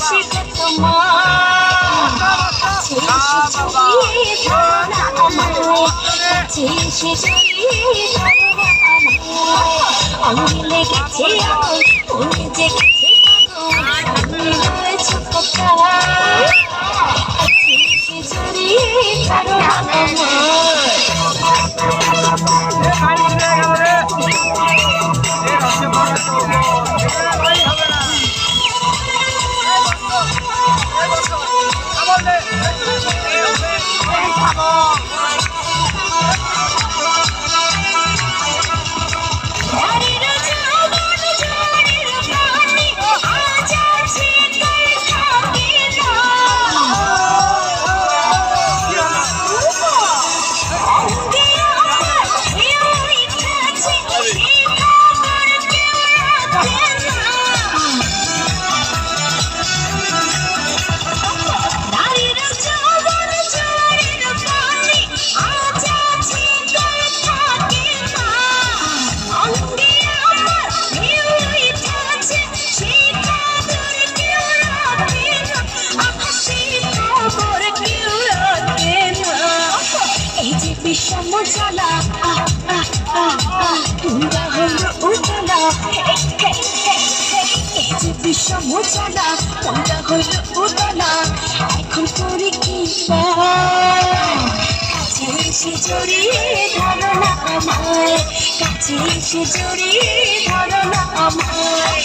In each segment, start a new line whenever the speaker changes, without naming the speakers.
ভালোবাসি গো তোমায় কাছে এসে জড়িয়ে ধরো না আমায় কাছে এসে জড়িয়ে ধরো না আমায় অঙ্গে লেগেছে আগুন মনে জেগেছে আগুন তুমি রয়েছো কোথায় কাছে এসে জড়িয়ে ধরো না আমায় সমঝালা তোমরা হলো উতলা এই যে বিষমঝালা তোমরা হলো উতলা এখন করি কি কাছে এসে জড়িয়ে ধরো না আমায় কাছে এসে জড়িয়ে ধরো না আমায়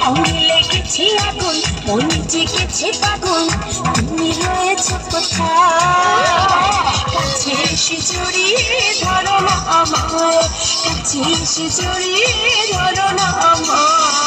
অঙ্গে লেগেছে আগুন মনে জেগেছে পাগল তুমি রয়েছো কোথায় কাছে এসে জড়িয়ে ধরো না আমায় কাছে এসে জড়িয়ে ধরো না আমায়